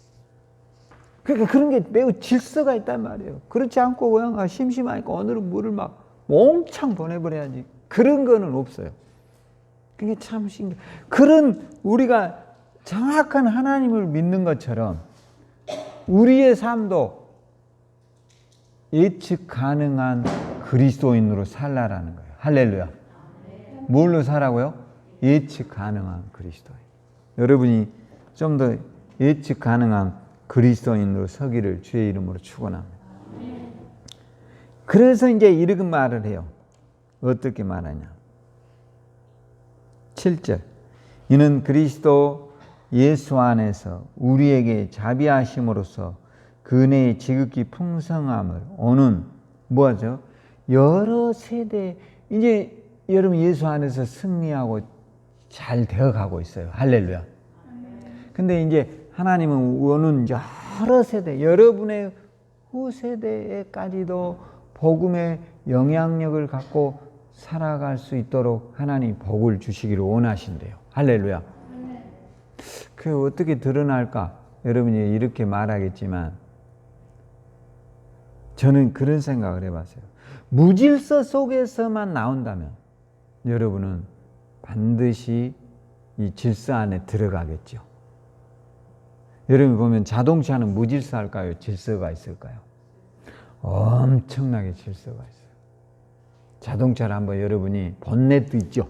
그러니까 그런 게 매우 질서가 있단 말이에요. 그렇지 않고 그냥 심심하니까 오늘은 물을 막 몽창 보내버려야지, 그런 거는 없어요. 그게 참 신기해요. 그런 우리가 정확한 하나님을 믿는 것처럼 우리의 삶도 예측 가능한 그리스도인으로 살라라는 거예요. 할렐루야. 뭘로 살라고요? 예측 가능한 그리스도인. 여러분이 좀 더 예측 가능한 그리스도인으로 서기를 주의 이름으로 축원합니다. 그래서 이제 이렇게 말을 해요. 어떻게 말하냐? 7절. 이는 그리스도 예수 안에서 우리에게 자비하심으로써 그 은혜의 지극히 풍성함을 오는 뭐죠? 여러 세대, 이제 여러분 예수 안에서 승리하고 잘 되어가고 있어요. 할렐루야. 근데 이제 하나님은 오는 여러 세대, 여러분의 후세대에까지도 복음의 영향력을 갖고 살아갈 수 있도록 하나님 복을 주시기를 원하신대요. 할렐루야. 그 어떻게 드러날까? 여러분이 이렇게 말하겠지만 저는 그런 생각을 해봤어요. 무질서 속에서만 나온다면 여러분은 반드시 이 질서 안에 들어가겠죠. 여러분 보면 자동차는 무질서할까요? 질서가 있을까요? 엄청나게 질서가 있어요. 자동차를 한번 여러분이 본넷도 있죠.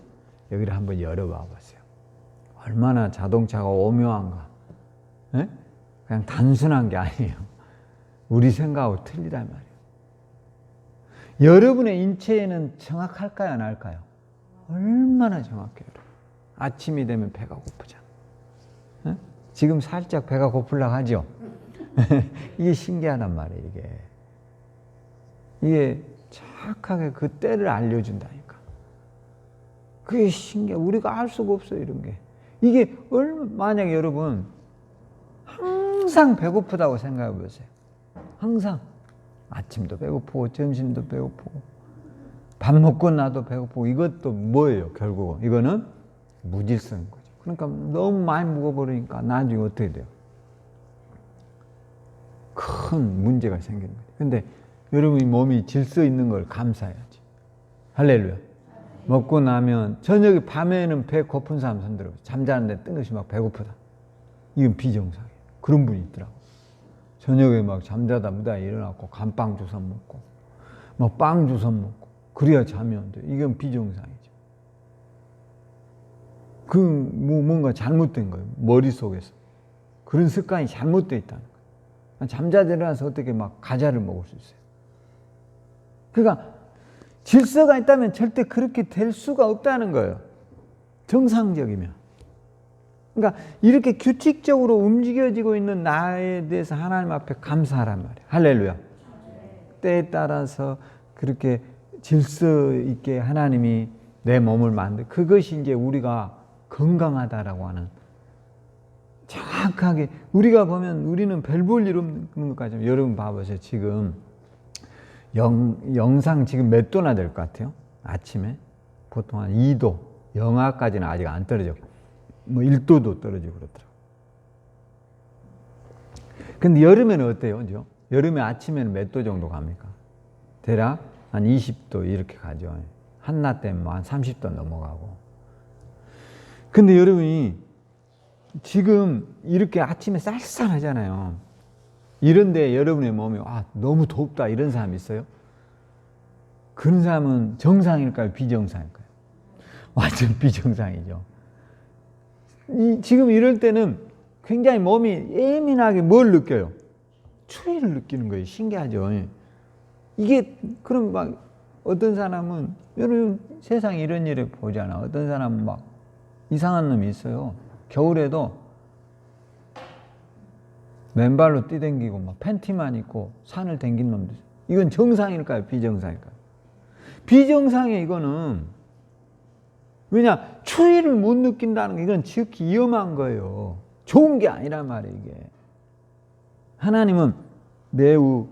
여기를 한번 열어봐 보세요. 얼마나 자동차가 오묘한가. 에? 그냥 단순한 게 아니에요. 우리 생각하고 틀리단 말이에요. 여러분의 인체에는 정확할까요? 안 할까요? 얼마나 정확해요. 아침이 되면 배가 고프잖아. 에? 지금 살짝 배가 고플라 하죠? 이게 신기하단 말이에요. 이게 정확하게 그 때를 알려준다니까. 그게 신기해. 우리가 알 수가 없어요, 이런 게. 이게 만약에 여러분 항상 배고프다고 생각해 보세요. 항상 아침도 배고프고 점심도 배고프고 밥 먹고 나도 배고프고 이것도 뭐예요? 결국은 이거는 무질서인 거죠. 그러니까 너무 많이 먹어버리니까 나중에 어떻게 돼요? 큰 문제가 생기는 거죠. 근데 여러분이 몸이 질서 있는 걸 감사해야지. 할렐루야. 먹고 나면 저녁에 밤에는 배 고픈 사람 손 들어. 잠자는데 뜬금없이 막 배고프다. 이건 비정상이에요. 그런 분이 있더라고. 저녁에 막 잠자다 무다히 일어나고 감빵 주워 먹고 막 빵 주워 먹고 그래야 잠이 안 돼. 이건 비정상이죠. 뭔가 잘못된 거예요. 머릿속에서. 그런 습관이 잘못되어 있다는 거예요. 잠자다 일어나서 어떻게 막 과자를 먹을 수 있어요. 그러니까 질서가 있다면 절대 그렇게 될 수가 없다는 거예요. 정상적이면. 그러니까 이렇게 규칙적으로 움직여지고 있는 나에 대해서 하나님 앞에 감사하란 말이에요. 할렐루야. 때에 따라서 그렇게 질서 있게 하나님이 내 몸을 만들, 그것이 이제 우리가 건강하다라고 하는, 정확하게 우리가 보면 우리는 별 볼 일 없는 것까지. 여러분 봐보세요. 지금 영상 지금 몇 도나 될 것 같아요? 아침에 보통 한 2도, 영하까지는 아직 안 떨어져. 뭐 1도도 떨어지고 그렇더라고요. 근데 여름에는 어때요? 여름에 아침에는 몇 도 정도 갑니까? 대략 한 20도 이렇게 가죠. 한낮 때면 한 30도 넘어가고. 근데 여러분이 지금 이렇게 아침에 쌀쌀하잖아요. 이런데 여러분의 몸이 너무 덥다 이런 사람 있어요? 그런 사람은 정상일까요? 비정상일까요? 완전 비정상이죠. 지금 이럴 때는 굉장히 몸이 예민하게 뭘 느껴요? 추위를 느끼는 거예요. 신기하죠. 이게 그럼 막 어떤 사람은 여러분 세상에 이런 일을 보잖아. 어떤 사람은 막 이상한 놈이 있어요. 겨울에도 맨발로 뛰댕기고 막 팬티만 입고 산을 댕긴 놈들. 이건 정상일까요? 비정상일까요? 비정상이에요. 이거는. 왜냐? 추위를 못 느낀다는 게 이건 지극히 위험한 거예요. 좋은 게 아니란 말이에요. 이게. 하나님은 매우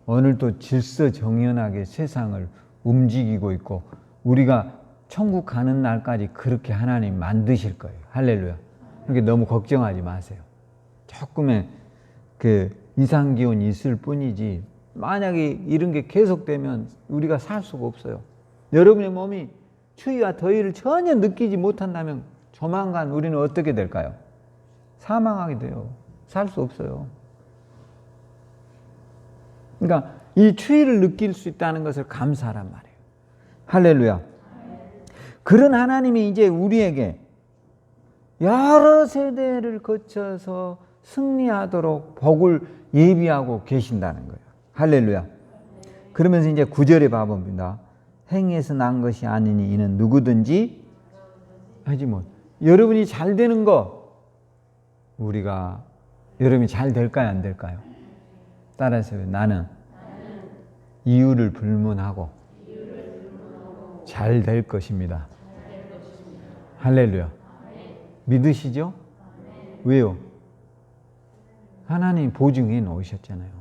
오늘도 질서정연하게 세상을 움직이고 있고 우리가 천국 가는 날까지 그렇게 하나님 만드실 거예요. 할렐루야. 그렇게 너무 걱정하지 마세요. 조금의 그 이상기온이 있을 뿐이지 만약에 이런 게 계속되면 우리가 살 수가 없어요. 여러분의 몸이 추위와 더위를 전혀 느끼지 못한다면 조만간 우리는 어떻게 될까요? 사망하게 돼요. 살 수 없어요. 그러니까 이 추위를 느낄 수 있다는 것을 감사하란 말이에요. 할렐루야. 그런 하나님이 이제 우리에게 여러 세대를 거쳐서 승리하도록 복을 예비하고 계신다는 거예요. 할렐루야. 그러면서 이제 9절에 봐봅니다. 행위에서 난 것이 아니니 이는 누구든지 하지 못. 여러분이 잘 되는 거 여러분이 잘 될까요? 안 될까요? 따라서 나는 이유를 불문하고 잘 될 것입니다. 할렐루야. 믿으시죠? 왜요? 하나님 보증해 놓으셨잖아요.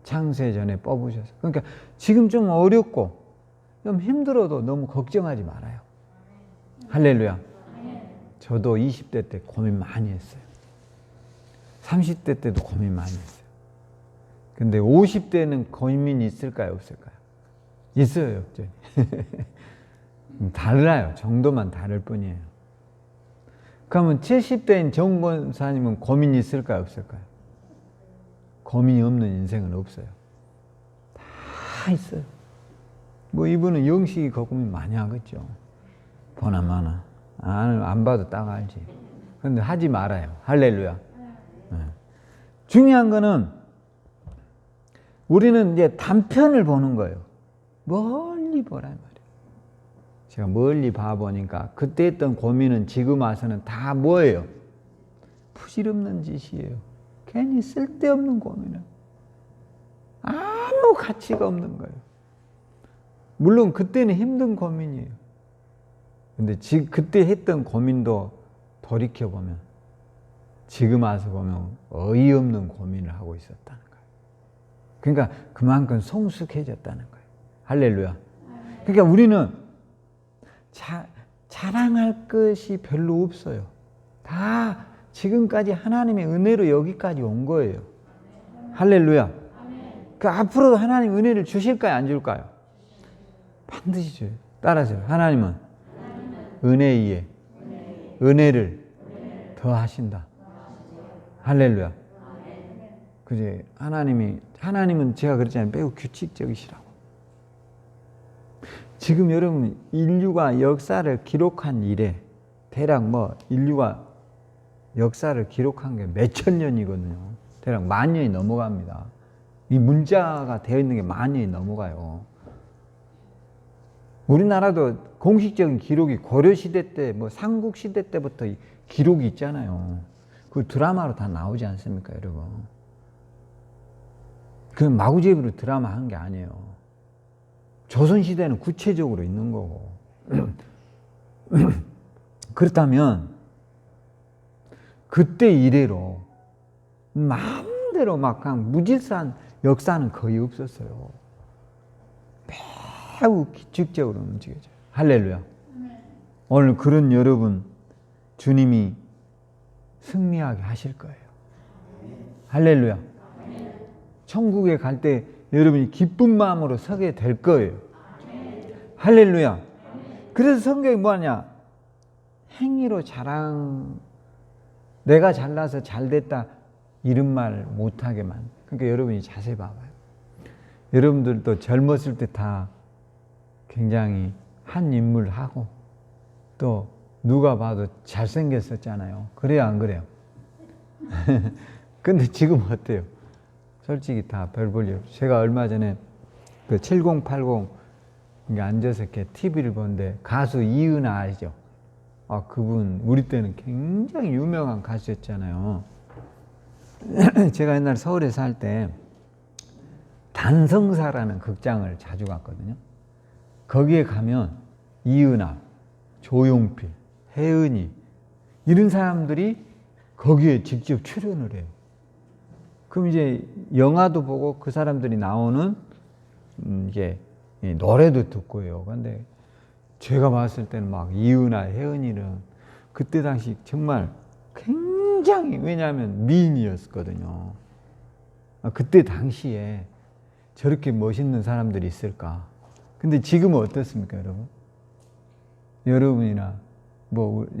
창세 전에 뽑으셔서. 그러니까 지금 좀 어렵고 좀 힘들어도 너무 걱정하지 말아요. 할렐루야. 저도 20대 때 고민 많이 했어요. 30대 때도 고민 많이 했어요. 근데 50대는 고민이 있을까요? 없을까요? 있어요, 여전히. 달라요. 정도만 다를 뿐이에요. 그러면 70대인 정 권사님은 고민이 있을까요? 없을까요? 고민이 없는 인생은 없어요. 다 있어요. 뭐 이분은 영식이 고민 많이 하겠죠. 보나마나. 안 봐도 딱 알지. 근데 하지 말아요. 할렐루야. 네. 중요한 거는 우리는 이제 단편을 보는 거예요. 멀리 보란 말이에요. 제가 멀리 봐보니까 그때 했던 고민은 지금 와서는 다 뭐예요? 부질없는 짓이에요. 괜히 쓸데없는 고민은 아무 가치가 없는 거예요. 물론 그때는 힘든 고민이에요. 근데 그때 했던 고민도 돌이켜보면 지금 와서 보면 어이없는 고민을 하고 있었다는 거예요. 그러니까 그만큼 성숙해졌다는 거예요. 할렐루야. 그러니까 우리는 자랑할 것이 별로 없어요. 다 지금까지 하나님의 은혜로 여기까지 온 거예요. 할렐루야. 그 앞으로 하나님 은혜를 주실까요? 안 줄까요? 반드시 줘요. 따라서요. 하나님은 은혜에 은혜를 더 하신다. 할렐루야. 그지? 하나님은 제가 그랬잖아요. 매우 규칙적이시라고. 지금 여러분 인류가 역사를 기록한 이래 대략 인류가 역사를 기록한 게 몇천 년이거든요. 대략 10,000년이 넘어갑니다. 이 문자가 되어 있는 게 10,000년이 넘어가요. 우리나라도 공식적인 기록이 고려시대 때, 삼국시대 때부터 기록이 있잖아요. 그 드라마로 다 나오지 않습니까, 여러분? 그 마구잡이로 드라마 한 게 아니에요. 조선시대는 구체적으로 있는 거고. 그렇다면, 그때 이래로 마음대로 그냥 무질서한 역사는 거의 없었어요. 매우 규칙적으로 움직여져요. 할렐루야. 오늘 그런 여러분 주님이 승리하게 하실 거예요. 할렐루야. 천국에 갈 때 여러분이 기쁜 마음으로 서게 될 거예요. 할렐루야. 그래서 성경이 뭐하냐? 행위로 내가 잘나서 잘됐다 이런 말 못하게만. 그러니까 여러분이 자세히 봐봐요. 여러분들도 젊었을 때 다 굉장히 한 인물 하고 또 누가 봐도 잘생겼었잖아요. 그래요, 안 그래요? 근데 지금 어때요? 솔직히 다 별 볼 일 없어요. 제가 얼마 전에 그 7080 앉아서 이렇게 TV를 보는데 가수 이은아 아시죠? 그분 우리 때는 굉장히 유명한 가수였잖아요. 제가 옛날에 서울에 살 때 단성사라는 극장을 자주 갔거든요. 거기에 가면 이은아, 조용필, 혜은이 이런 사람들이 거기에 직접 출연을 해요. 그럼 이제 영화도 보고 그 사람들이 나오는 이게 노래도 듣고요. 근데 제가 봤을 때는 이은아, 혜은이는 그때 당시 정말 굉장히 왜냐하면 미인이었거든요. 그때 당시에 저렇게 멋있는 사람들이 있을까? 근데 지금은 어떻습니까, 여러분? 여러분이나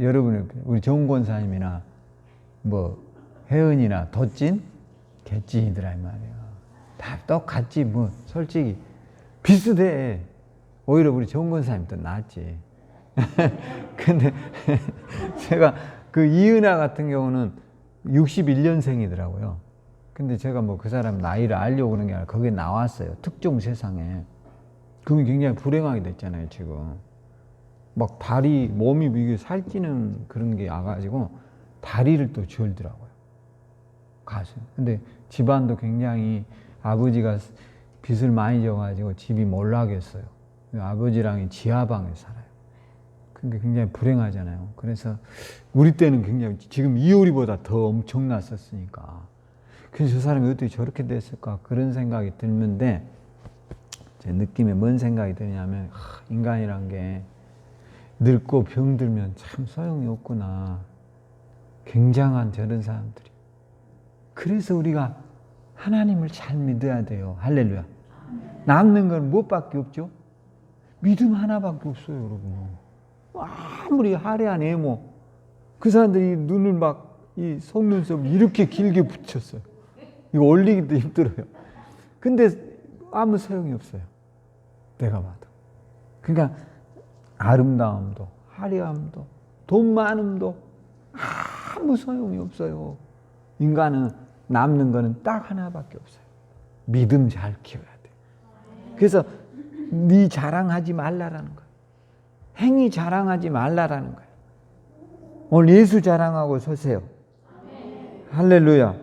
여러분 우리 정권사님이나 혜은이나 덧진 개찐이더라 이 말이에요. 다 똑같지 솔직히 비슷해. 오히려 우리 정권사님 더 낫지. 근데 제가 그 이은아 같은 경우는 61년생이더라고요. 근데 제가 그 사람 나이를 알려고 그런 게 아니라 거기에 나왔어요. 특종 세상에. 그건 굉장히 불행하게 됐잖아요, 지금. 다리, 몸이 이게 살찌는 그런 게 와가지고 다리를 또 지울더라고요. 가수. 근데 집안도 굉장히 아버지가 빚을 많이 져가지고 집이 몰락했어요. 아버지랑이 지하방에 살아요. 그러니까 굉장히 불행하잖아요. 그래서 우리 때는 굉장히 지금 이효리보다 더 엄청났었으니까. 그래서 저 사람이 어떻게 저렇게 됐을까 그런 생각이 들는데 제 느낌에 뭔 생각이 드냐면 인간이란 게 늙고 병들면 참 소용이 없구나. 굉장한 저런 사람들이. 그래서 우리가 하나님을 잘 믿어야 돼요. 할렐루야. 남는 건 무엇밖에 없죠? 믿음 하나밖에 없어요, 여러분. 아무리 화려한 외모, 그 사람들이 눈을 막 이 속눈썹 이렇게 길게 붙였어요. 이거 올리기도 힘들어요. 근데 아무 소용이 없어요. 내가 봐도. 그러니까 아름다움도, 화려함도, 돈 많음도 아무 소용이 없어요. 인간은 남는 거는 딱 하나밖에 없어요. 믿음 잘 키워야 돼. 그래서 네 자랑하지 말라라는 거예요. 행위 자랑하지 말라라는 거예요. 오늘 예수 자랑하고 서세요. 할렐루야.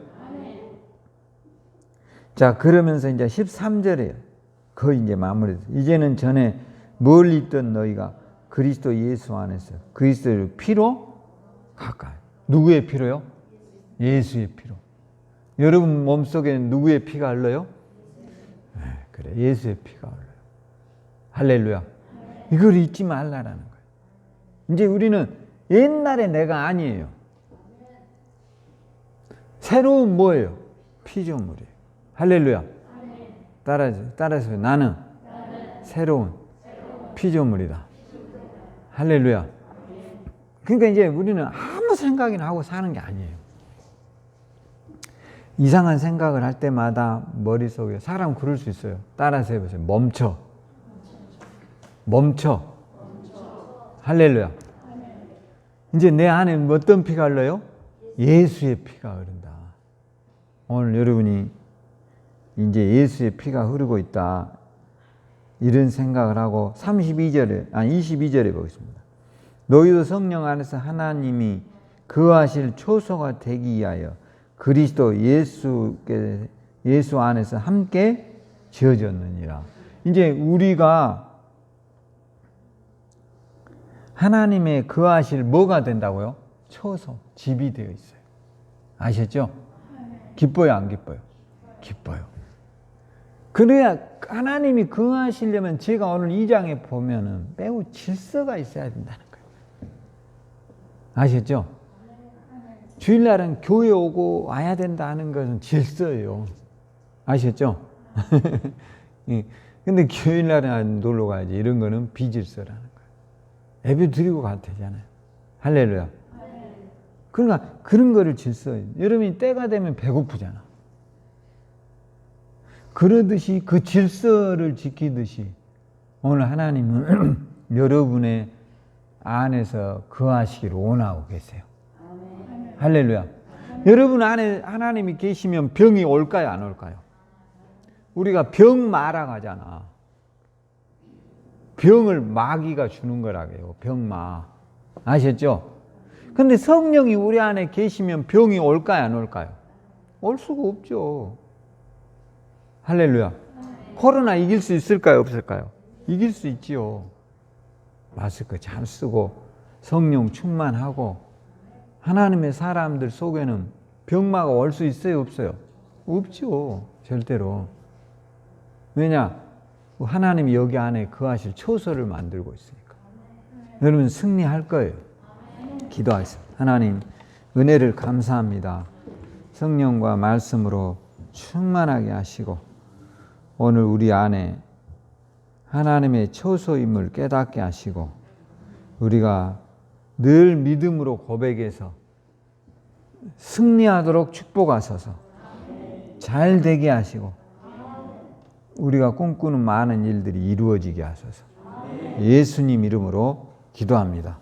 자, 그러면서 이제 13절에 거의 이제 마무리. 이제는 전에 멀리 있던 너희가 그리스도 예수 안에서 그리스도의 피로 가까이. 누구의 피로요? 예수의 피로. 여러분 몸속에 누구의 피가 흘러요? 네, 그래, 예수의 피가 흘러요. 할렐루야. 이걸 잊지 말라라는 거예요. 이제 우리는 옛날의 내가 아니에요. 새로운 뭐예요? 피조물이에요. 할렐루야. 따라서 나는 새로운 피조물이다. 할렐루야. 그러니까 이제 우리는 아무 생각이나 하고 사는 게 아니에요. 이상한 생각을 할 때마다 머릿속에 사람 그럴 수 있어요. 따라서 해보세요. 멈춰. 할렐루야. 이제 내 안에 어떤 피가 흘러요? 예수의 피가 흐른다. 오늘 여러분이 이제 예수의 피가 흐르고 있다. 이런 생각을 하고 22절에 보겠습니다. 너희도 성령 안에서 하나님이 거하실 초소가 되기 위하여 그리스도 예수 안에서 함께 지어졌느니라. 이제 우리가 하나님의 거하실 뭐가 된다고요? 초소, 집이 되어 있어요. 아셨죠? 기뻐요, 안 기뻐요? 기뻐요. 그래야 하나님이 거하시려면 제가 오늘 2장에 보면은 매우 질서가 있어야 된다는 거예요. 아셨죠? 주일날은 교회 오고 와야 된다는 것은 질서예요. 아셨죠? 근데 교일날은 놀러 가야지. 이런 거는 비질서라는 거예요. 예배 드리고 가도 되잖아요. 할렐루야. 그러니까 그런 거를 질서. 여러분이 때가 되면 배고프잖아. 그러듯이 그 질서를 지키듯이 오늘 하나님은 여러분의 안에서 거하시기를 원하고 계세요. 할렐루야. 여러분 안에 하나님이 계시면 병이 올까요, 안 올까요? 우리가 병마라고 하잖아. 병을 마귀가 주는 거라고요. 병마. 아셨죠? 근데 성령이 우리 안에 계시면 병이 올까요, 안 올까요? 올 수가 없죠. 할렐루야. 코로나 이길 수 있을까요, 없을까요? 이길 수 있지요. 마스크 잘 쓰고 성령 충만하고 하나님의 사람들 속에는 병마가 올 수 있어요, 없어요? 없죠. 절대로. 왜냐? 하나님이 여기 안에 거하실 초소를 만들고 있으니까. 여러분 승리할 거예요. 기도하겠습니다. 하나님 은혜를 감사합니다. 성령과 말씀으로 충만하게 하시고 오늘 우리 안에 하나님의 초소임을 깨닫게 하시고 우리가 늘 믿음으로 고백해서 승리하도록 축복하소서. 잘 되게 하시고 우리가 꿈꾸는 많은 일들이 이루어지게 하소서. 예수님 이름으로 기도합니다.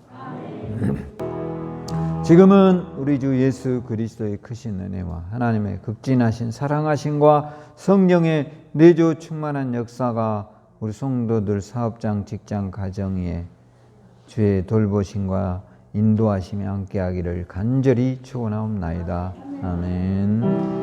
지금은 우리 주 예수 그리스도의 크신 은혜와 하나님의 극진하신 사랑하심과 성령의 내조 충만한 역사가 우리 성도들 사업장, 직장, 가정에 주의 돌보심과 인도하심이 함께하기를 간절히 축원하옵나이다. 아멘.